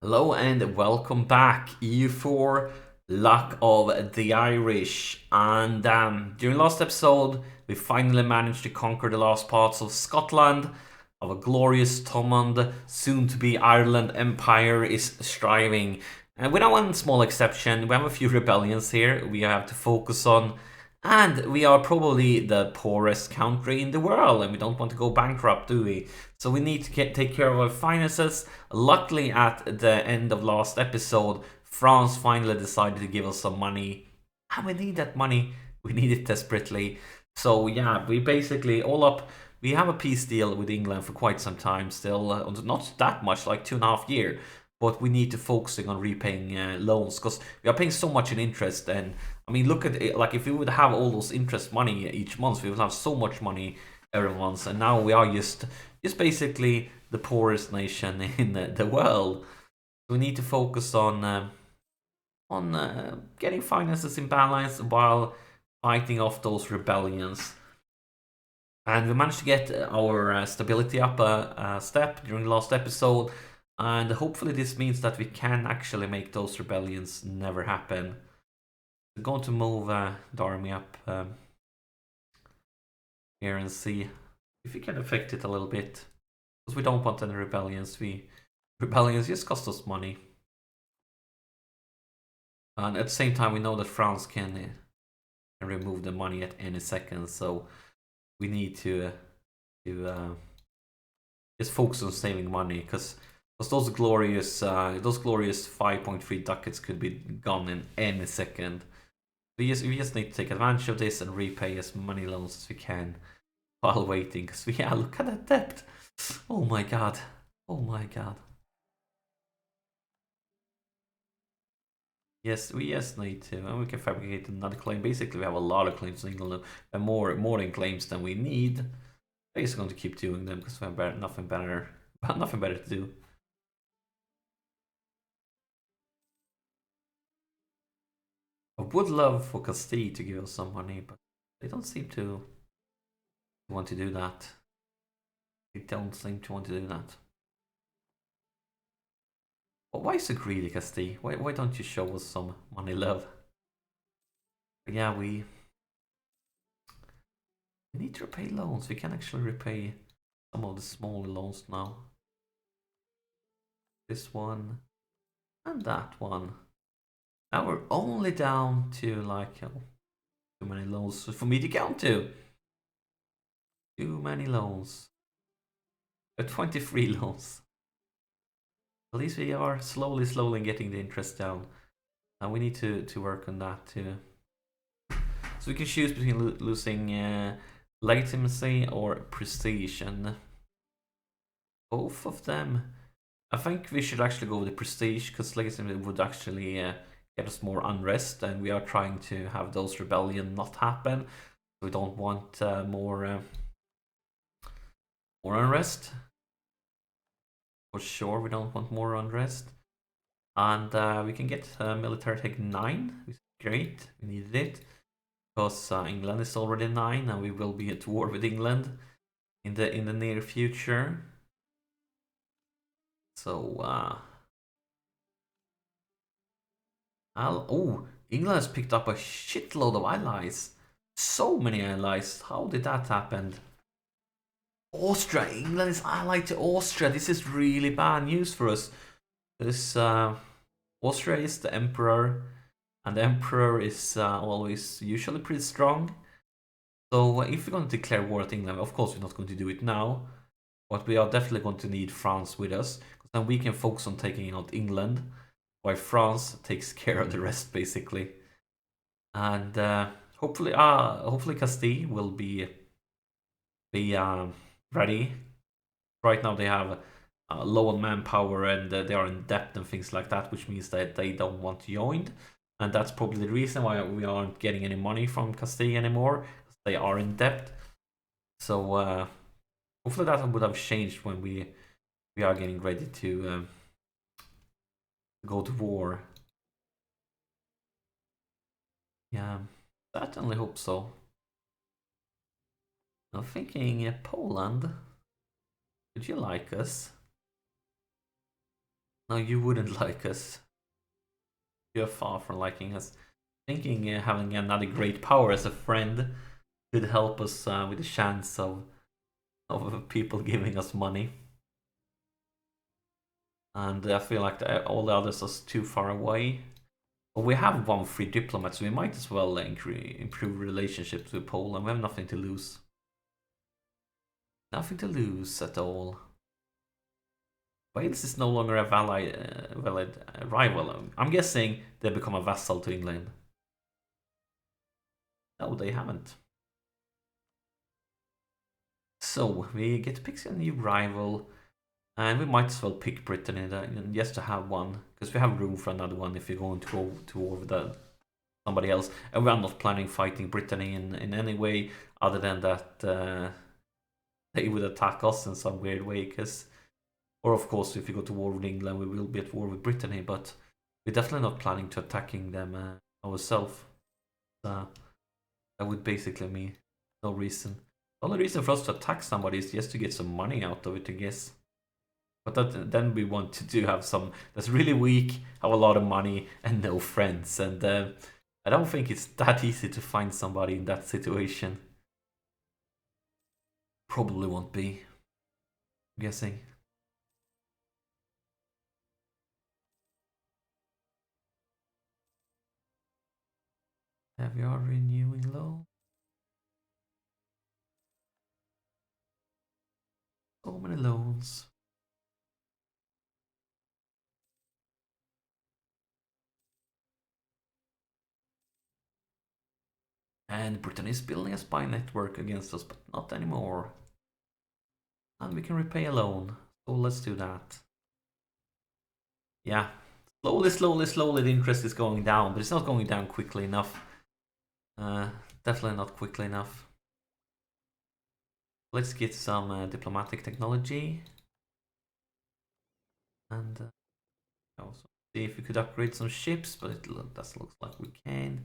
Hello and welcome back, EU4 Luck of the Irish. And during last episode, we finally managed to conquer the last parts of Scotland, of a glorious Thomond, soon to be Ireland Empire is striving. And with one small exception, we have a few rebellions here we have to focus on. And we are probably the poorest country in the world, and we don't want to go bankrupt, do we? So we need to take care of our finances. Luckily, at the end of last episode, France finally decided to give us some money, and we need that money. We need it desperately. So yeah, we basically all up. We have a peace deal with England for quite some time still, not that much, like 2.5 years. But we need to focusing on repaying loans because we are paying so much in interest. And I mean, look at it. Like if we would have all those interest money each month, we would have so much money every month. And now we are just basically the poorest nation in the world. We need to focus on getting finances in balance while fighting off those rebellions. And we managed to get our stability up a step during the last episode. And hopefully this means that we can actually make those rebellions never happen. We're going to move the army up here and see if we can affect it a little bit. Because we don't want any rebellions. Rebellions just cost us money. And at the same time, we know that France can remove the money at any second. So we need to just focus on saving money because those glorious 5.3 ducats could be gone in any second. We just need to take advantage of this and repay as many loans as we can while waiting. Because look at that debt. Oh my god. Oh my god. Yes, we just need to, and we can fabricate another claim. Basically, we have a lot of claims in England, and more than claims than we need. We're just going to keep doing them because we have nothing better to do. I would love for Castile to give us some money, but they don't seem to want to do that. They don't seem to want to do that. But why so greedy, Castile? Why don't you show us some money, love? But yeah, we need to repay loans. We can actually repay some of the smaller loans now. This one and that one. Now we're only down to like too many loans for me to count to. Too many loans. 23 loans. At least we are slowly getting the interest down. And we need to work on that too. So we can choose between losing legitimacy or prestige. And both of them, I think we should actually go with the prestige because legitimacy would actually get us more unrest. And we are trying to have those rebellion not happen. We don't want more unrest. For sure, we don't want more unrest. And we can get military tech 9, which is great. We needed it. Because England is already 9 and we will be at war with England in the near future. So England has picked up a shitload of allies. So many allies. How did that happen? Austria. England is allied to Austria. This is really bad news for us. This Austria is the emperor, and the emperor is always usually pretty strong. So if we're going to declare war at England, of course we're not going to do it now, but we are definitely going to need France with us, because then we can focus on taking out England, while France takes care of the rest basically. And hopefully Castile will be ready. Right now they have low on manpower and they are in debt and things like that, which means that they don't want to join. And that's probably the reason why we aren't getting any money from Castile anymore. They are in debt. So hopefully that would have changed when we are getting ready to go to war. Yeah, certainly hope so. I'm thinking Poland. Would you like us? No, you wouldn't like us. You're far from liking us. Thinking having another great power as a friend could help us with the chance of people giving us money. And I feel like all the others are too far away. But we have one free diplomat, so we might as well improve relationships with Poland. We have nothing to lose. Nothing to lose at all. Wales is no longer a valid rival. I'm guessing they become a vassal to England. No, they haven't. So we get to pick a new rival, and we might as well pick Britain just to have one, because we have room for another one if we're going to go to war with somebody else. And we are not planning fighting Brittany in any way other than that they would attack us in some weird way. Or of course, if we go to war with England, we will be at war with Brittany, but we're definitely not planning to attacking them ourselves. That would basically mean no reason. The only reason for us to attack somebody is just to get some money out of it, I guess. But then we want to have some that's really weak, have a lot of money, and no friends. And I don't think it's that easy to find somebody in that situation. Probably won't be, I'm guessing. Have you are renewing low? So many loans. And Britain is building a spy network against us, but not anymore. And we can repay a loan. So let's do that. Yeah. Slowly the interest is going down, but it's not going down quickly enough. Definitely not quickly enough. Let's get some diplomatic technology. And also see if we could upgrade some ships, but it doesn't look like we can.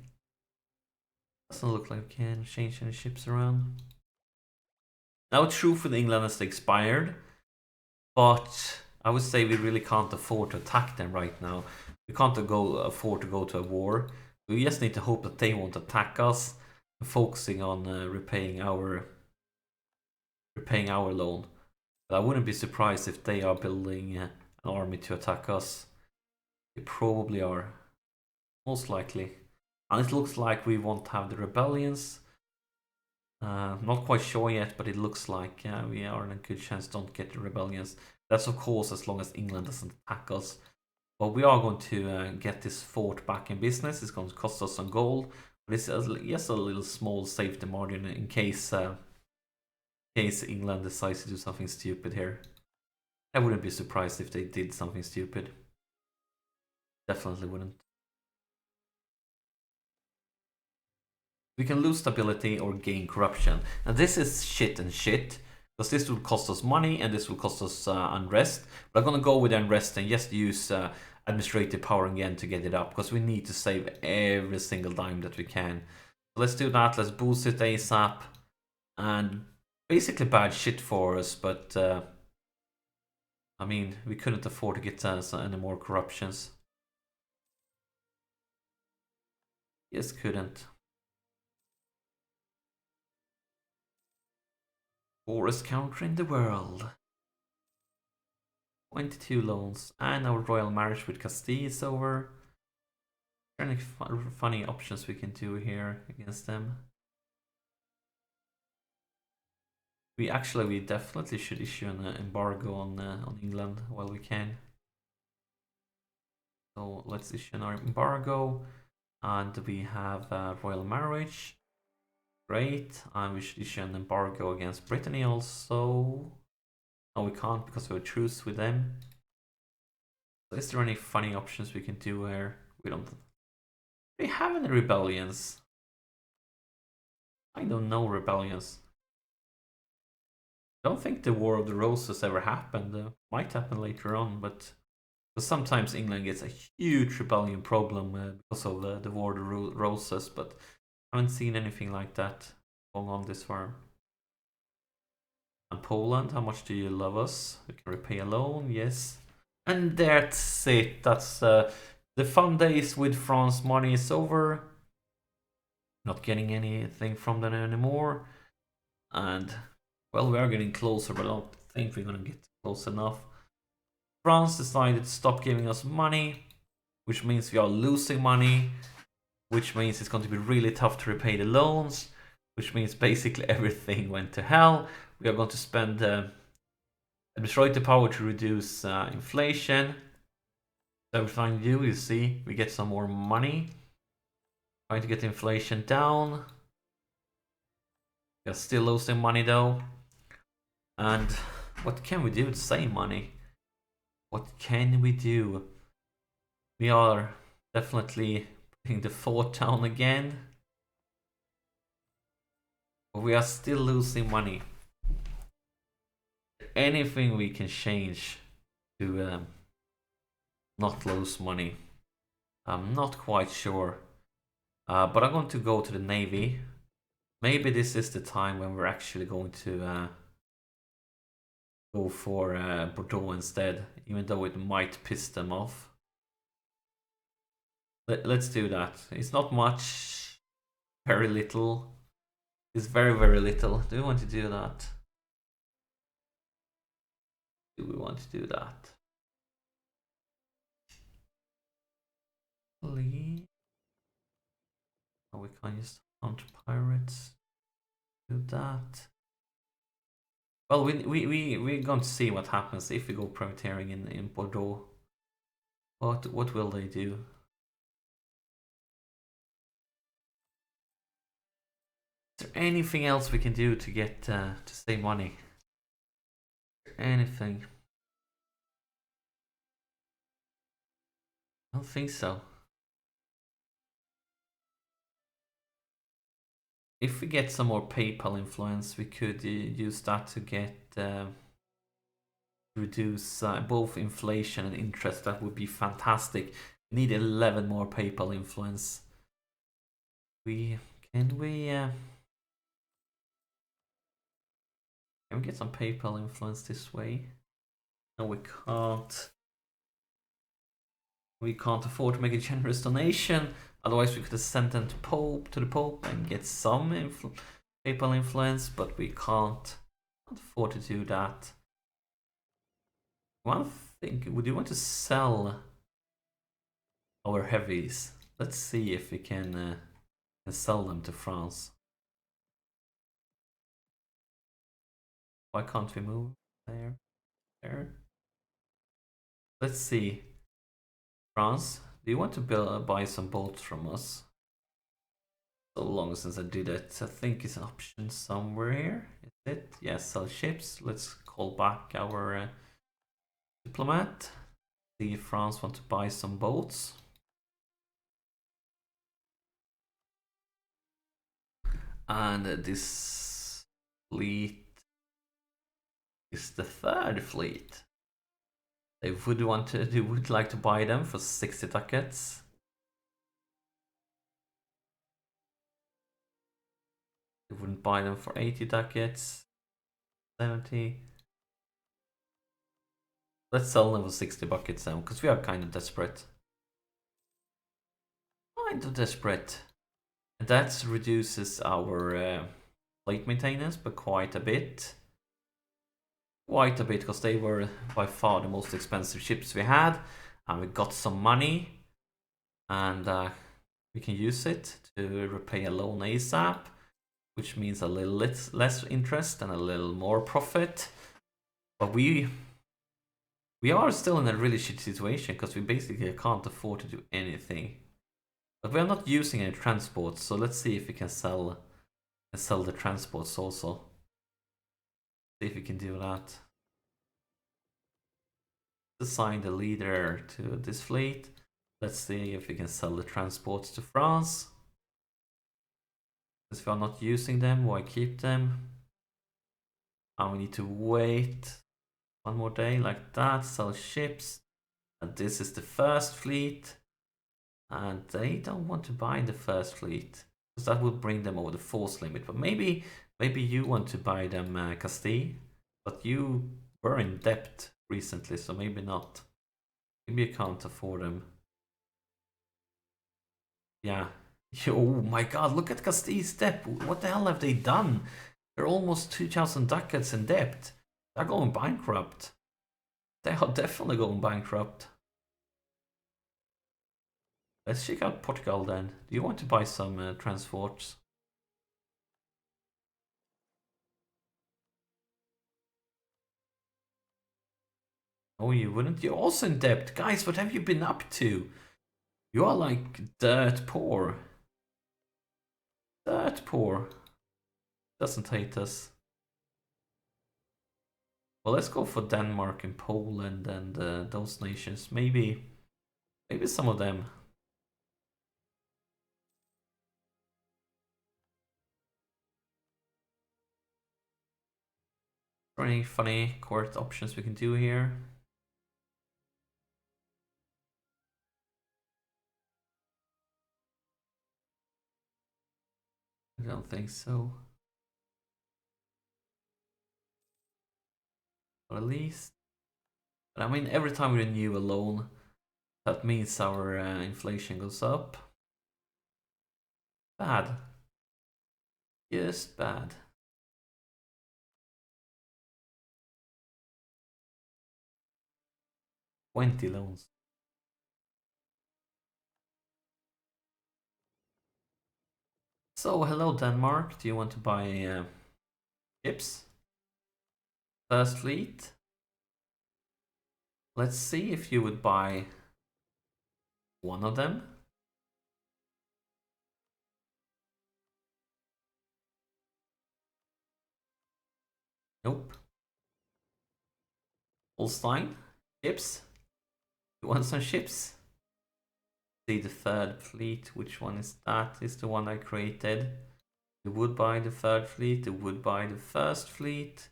Doesn't look like we can change any ships around. Now it's true for the England has expired, but I would say we really can't afford to attack them right now. We can't afford to go to a war. We just need to hope that they won't attack us, focusing on repaying our loan. But I wouldn't be surprised if they are building an army to attack us. They probably are, most likely. And it looks like we won't have the rebellions. Not quite sure yet, but it looks like we are in a good chance don't get the rebellions. That's of course as long as England doesn't attack us. But we are going to get this fort back in business. It's going to cost us some gold, but it's just a little small safety margin in case England decides to do something stupid here. I wouldn't be surprised if they did something stupid. Definitely wouldn't. We can lose stability or gain corruption. And this is shit and shit. Because this will cost us money and this will cost us unrest. But I'm gonna go with unrest and just use administrative power again to get it up. Because we need to save every single dime that we can. So let's do that. Let's boost it ASAP. And basically bad shit for us. But I mean, we couldn't afford to get any more corruptions. Yes, couldn't. Poorest country in the world. 22 loans. And our royal marriage with Castile is over. Any funny options we can do here against them. We definitely should issue an embargo on England while we can. So let's issue an embargo. And we have royal marriage. Great. And we should issue an embargo against Brittany also. No, we can't because we have a truce with them. So is there any funny options we can do here? We don't. Do we have any rebellions? I don't know rebellions. I don't think the War of the Roses ever happened. Might happen later on, but sometimes England gets a huge rebellion problem because of the War of the Roses, but I haven't seen anything like that going on this far. And Poland, how much do you love us? We can repay a loan, yes. And that's it. That's the fun days with France money is over. Not getting anything from them anymore. And well, we are getting closer, but I don't think we're gonna get close enough. France decided to stop giving us money, which means we are losing money, which means it's going to be really tough to repay the loans, which means basically everything went to hell. We are going to spend destroy the power to reduce inflation. So every time we do, you see, we get some more money. Trying to get inflation down. We are still losing money though. And what can we do to save money? What can we do? We are definitely putting the fort down again. But we are still losing money. Anything we can change to not lose money? I'm not quite sure. But I'm going to go to the Navy. Maybe this is the time when we're actually going to go for Bordeaux instead, even though it might piss them off. Let's do that. It's not much, very little. It's very, very little. Do we want to do that? Do we want to do that? Please. Oh, we can't just hunt pirates. Do that. Well, we're going to see what happens if we go privateering in Bordeaux. What will they do? Is there anything else we can do to get to save money? Anything? I don't think so. If we get some more PayPal influence, we could use that to get reduce both inflation and interest. That would be fantastic. We need 11 more PayPal influence. Can we get some PayPal influence this way? No, we can't. We can't afford to make a generous donation. Otherwise, we could have sent them to the Pope and get some PayPal influence, but we can't afford to do that. One thing, would you want to sell our heavies? Let's see if we can sell them to France. Why can't we move there? There. Let's see. France, do you want to buy some boats from us? So long since I did it. I think it's an option somewhere here. Is it? Yes, sell ships. Let's call back our diplomat. See if France want to buy some boats. And this fleet is the third fleet. They would like to buy them for 60 ducats. They wouldn't buy them for 80 ducats. 70. Let's sell them for 60 buckets then, because we are kind of desperate. Kind of desperate. And that reduces our fleet maintenance by quite a bit. Quite a bit, because they were by far the most expensive ships we had. And we got some money. And we can use it to repay a loan ASAP. Which means a little less interest and a little more profit. But we are still in a really shit situation, because we basically can't afford to do anything. But we are not using any transports, so let's see if we can sell the transports also. See if we can do that. Assign the leader to this fleet. Let's see if we can sell the transports to France. If we are not using them, why keep them? And we need to wait one more day like that. Sell ships. And this is the first fleet. And they don't want to buy the first fleet, because that would bring them over the force limit. But maybe you want to buy them, Castile. But you were in debt recently, so maybe not. Maybe you can't afford them. Yeah. Oh my god, look at Castile's debt. What the hell have they done? They're almost 2,000 ducats in debt. They're going bankrupt. They are definitely going bankrupt. Let's check out Portugal then. Do you want to buy some transports? Oh, you wouldn't? You're also in debt. Guys, what have you been up to? You are like dirt poor. Dirt poor. Doesn't hate us. Well, let's go for Denmark and Poland and those nations. Maybe some of them. Are there any funny court options we can do here? I don't think so. Or at least. But I mean, every time we renew a loan, that means our inflation goes up. Bad. Yes, bad. $20 loans. So, hello Denmark. Do you want to buy ships? First fleet? Let's see if you would buy one of them. Nope. Holstein? Ships? You want some ships? See the third fleet. Which one is that? Is the one I created. You would buy the third fleet. You would buy the first fleet.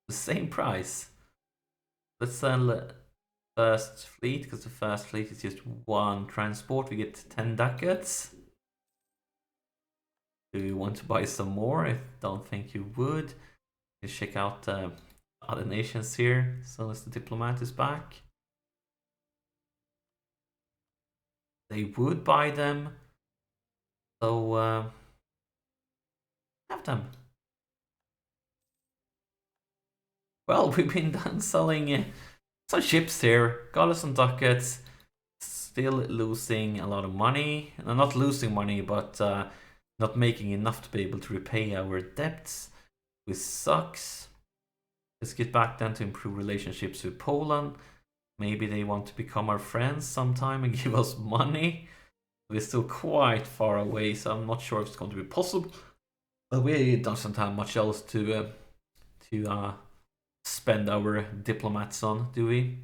The same price. Let's sell first fleet, because the first fleet is just one transport. We get 10 ducats. Do you want to buy some more? I don't think you would. You check out other nations here, as soon as the diplomat is back. They would buy them. So have them. Well, we've been done selling some ships here. Got us some ducats. Still losing a lot of money. Not losing money, but not making enough to be able to repay our debts, which sucks. Let's get back then to improve relationships with Poland. Maybe they want to become our friends sometime and give us money. We're still quite far away, so I'm not sure if it's going to be possible. But we don't have much else to spend our diplomats on, do we?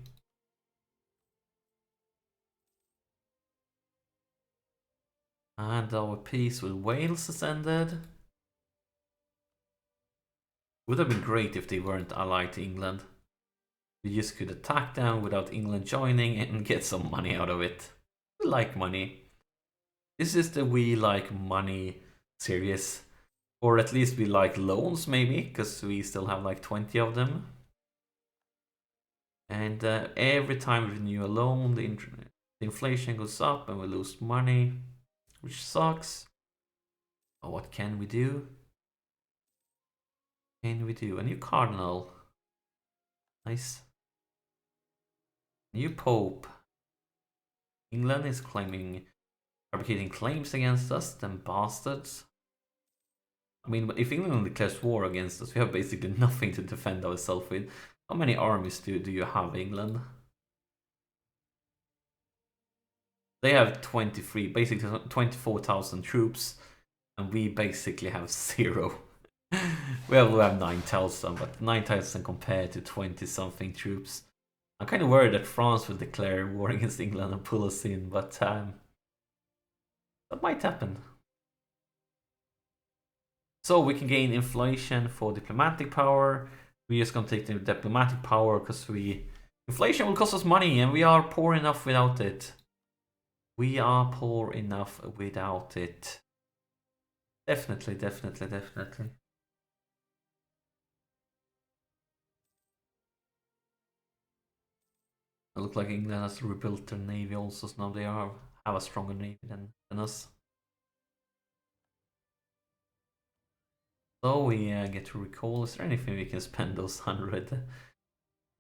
And our peace with Wales has ended. Would have been great if they weren't allied to England. We just could attack them without England joining and get some money out of it. We like money. This is the We Like Money series. Or at least we like loans, maybe, because we still have like 20 of them. And every time we renew a loan, the inflation goes up and we lose money, which sucks. But what can we do? Can we do? A new cardinal. Nice. New pope. England is fabricating claims against us, them bastards. I mean, if England declares war against us, we have basically nothing to defend ourselves with. How many armies do you have, England? They have 23, basically 24,000 troops, and we basically have 0. Well, we have 9,000, but 9,000 compared to 20-something troops. I'm kind of worried that France will declare war against England and pull us in, but that might happen. So we can gain inflation for diplomatic power. We're just gonna take the diplomatic power because inflation will cost us money, and we are poor enough without it. We are poor enough without it. Definitely, definitely, definitely. It looks like England has rebuilt their navy also, so now they have a stronger navy than us. So we get to recall. Is there anything we can spend those 100?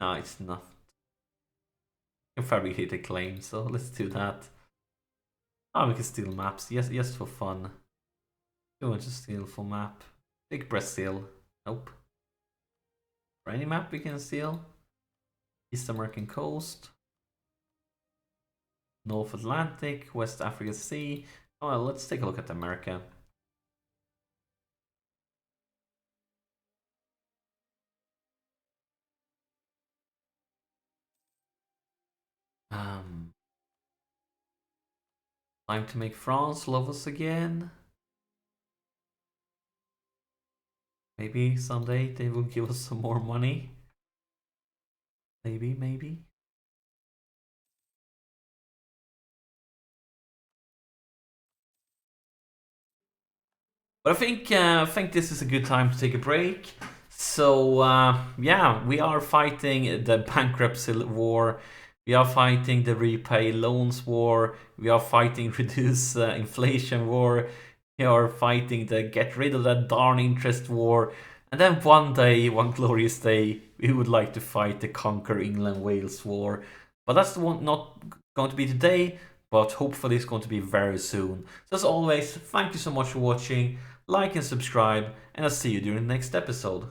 No, it's not. We can fabricate a claim, so let's do that. Oh, we can steal maps. Yes, yes, for fun. Do want to steal full map? Take Brazil. Nope. For any map we can steal. East American coast. North Atlantic, West Africa Sea. Oh, well, let's take a look at America. Time to make France love us again. Maybe someday they will give us some more money. Maybe. But I think this is a good time to take a break. So yeah, we are fighting the bankruptcy war. We are fighting the repay loans war. We are fighting reduce inflation war. We are fighting the get rid of that darn interest war. And then one day, one glorious day, we would like to fight the conquer England Wales war. But that's not going to be today, but hopefully it's going to be very soon. So as always, thank you so much for watching. Like and subscribe, and I'll see you during the next episode.